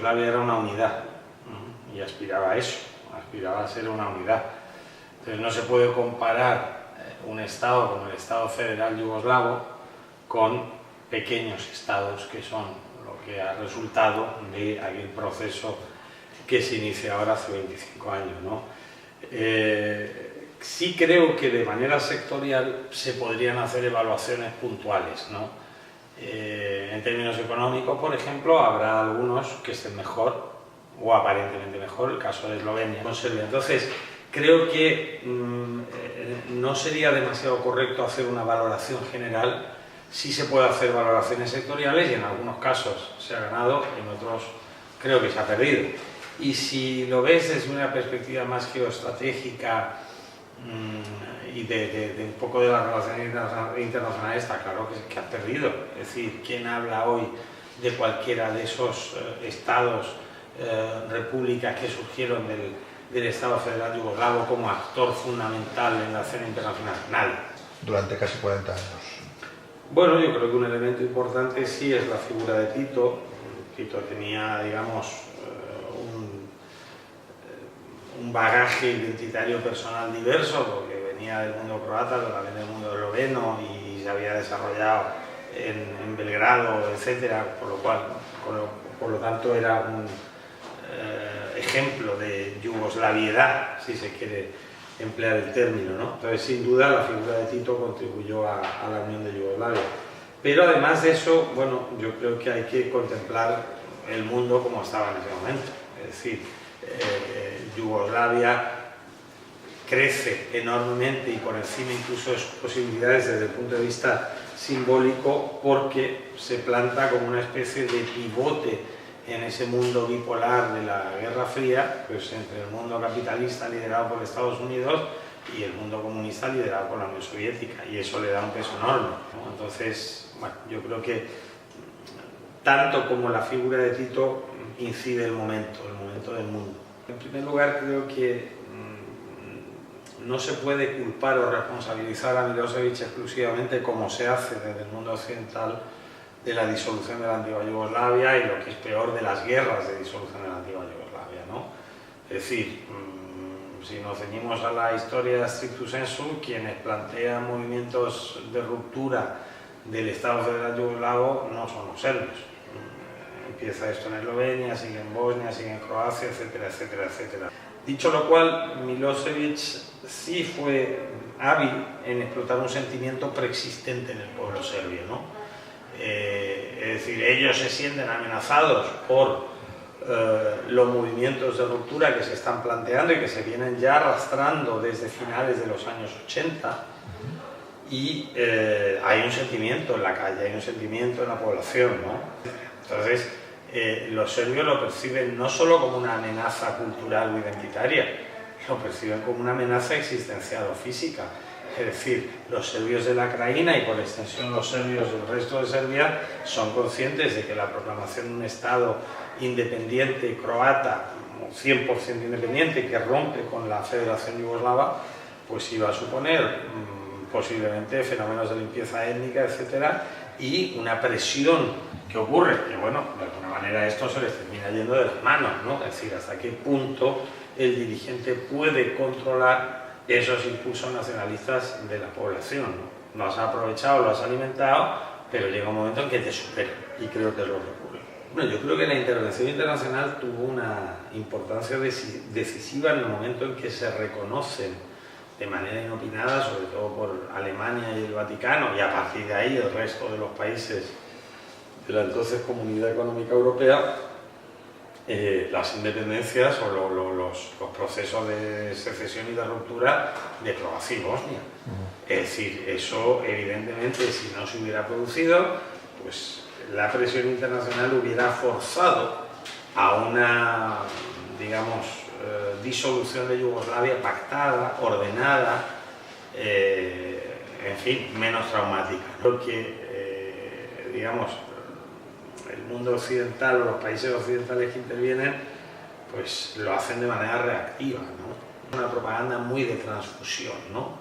Yugoslavia era una unidad y aspiraba a eso, aspiraba a ser una unidad. Entonces no se puede comparar un Estado como el Estado federal yugoslavo con pequeños estados que son lo que ha resultado de aquel proceso que se inicia ahora hace 25 años, ¿no? Sí creo que de manera sectorial se podrían hacer evaluaciones puntuales, ¿no? En términos económicos, por ejemplo, habrá algunos que estén mejor o aparentemente mejor, el caso de Eslovenia con Serbia. Entonces, creo que no sería demasiado correcto hacer una valoración general. Sí se puede hacer valoraciones sectoriales y en algunos casos se ha ganado, en otros creo que se ha perdido. Y si lo ves desde una perspectiva más geoestratégica y de un poco de las relaciones internacionales, está claro que has perdido. Es decir, ¿quién habla hoy de cualquiera de esos estados, repúblicas que surgieron del Estado federal yugoslavo como actor fundamental en la escena internacional? Nadie. Durante casi 40 años. Bueno, yo creo que un elemento importante sí es la figura de Tito. Tito tenía, digamos, un bagaje identitario personal diverso, porque venía del mundo croata, pero también del mundo esloveno y se había desarrollado en Belgrado, etcétera, por lo tanto era un ejemplo de yugoslaviedad, si se quiere emplear el término, ¿no? Entonces, sin duda, la figura de Tito contribuyó a la unión de Yugoslavia. Pero además de eso, bueno, yo creo que hay que contemplar el mundo como estaba en ese momento. Es decir, Yugoslavia crece enormemente y por encima incluso de sus posibilidades desde el punto de vista simbólico, porque se planta como una especie de pivote en ese mundo bipolar de la Guerra Fría, pues entre el mundo capitalista liderado por Estados Unidos y el mundo comunista liderado por la Unión Soviética, y eso le da un peso enorme, ¿no? Entonces, bueno, yo creo que tanto como la figura de Tito incide el momento del mundo. En primer lugar, creo que no se puede culpar o responsabilizar a Milosevic exclusivamente, como se hace desde el mundo occidental, de la disolución de la antigua Yugoslavia y lo que es peor, de las guerras de disolución de la antigua Yugoslavia, ¿no? Es decir, si nos ceñimos a la historia stricto sensu, quienes plantean movimientos de ruptura del Estado federal yugoslavo no son los serbios. Empieza esto en Eslovenia, sigue en Bosnia, sigue en Croacia, etcétera, etcétera, etcétera. Dicho lo cual, Milosevic sí fue hábil en explotar un sentimiento preexistente en el pueblo serbio, ¿no? Es decir, ellos se sienten amenazados por los movimientos de ruptura que se están planteando y que se vienen ya arrastrando desde finales de los años 80, y hay un sentimiento en la calle, hay un sentimiento en la población, ¿no? Entonces, los serbios lo perciben no solo como una amenaza cultural o identitaria, lo perciben como una amenaza existencial o física. Es decir, los serbios de la Krajina y por extensión los serbios del resto de Serbia son conscientes de que la proclamación de un Estado independiente croata, 100% independiente, que rompe con la Federación Yugoslava, pues iba a suponer posiblemente fenómenos de limpieza étnica, etcétera, y una presión que ocurre, que bueno, de alguna manera esto se les termina yendo de las manos, ¿no? Es decir, hasta qué punto el dirigente puede controlar esos impulsos nacionalistas de la población, ¿no? Lo has aprovechado, lo has alimentado, pero llega un momento en que te supera, y creo que es lo que ocurre. Bueno, yo creo que la intervención internacional tuvo una importancia decisiva en el momento en que se reconocen de manera inopinada, sobre todo por Alemania y el Vaticano, y a partir de ahí el resto de los países de la entonces Comunidad Económica Europea, las independencias o los procesos de secesión y de ruptura de Croacia y Bosnia. Es decir, eso evidentemente, si no se hubiera producido, pues la presión internacional hubiera forzado a una, digamos, disolución de Yugoslavia pactada, ordenada, en fin, menos traumática. Porque, digamos, el mundo occidental o los países occidentales que intervienen, pues lo hacen de manera reactiva, ¿no? Una propaganda muy de transfusión, ¿no?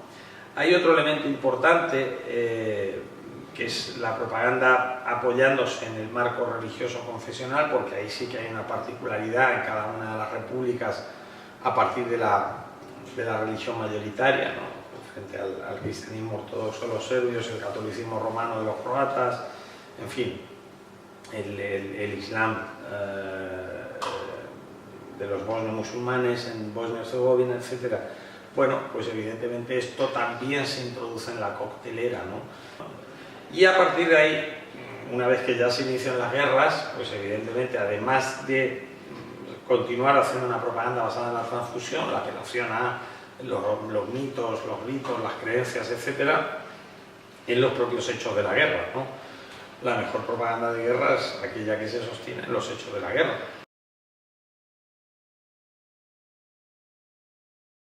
Hay otro elemento importante que es la propaganda apoyándose en el marco religioso confesional, porque ahí sí que hay una particularidad en cada una de las repúblicas a partir de la religión mayoritaria, ¿no? Frente al cristianismo ortodoxo de los serbios, el catolicismo romano de los croatas, en fin, el islam de los bosnios musulmanes en Bosnia y Herzegovina, etc. Bueno, pues evidentemente esto también se introduce en la coctelera, ¿no? Y a partir de ahí, una vez que ya se inician las guerras, pues evidentemente, además de continuar haciendo una propaganda basada en la transfusión, la apelación a los mitos, los ritos, las creencias, etcétera, en los propios hechos de la guerra, ¿no? La mejor propaganda de guerra es aquella que se sostiene en los hechos de la guerra.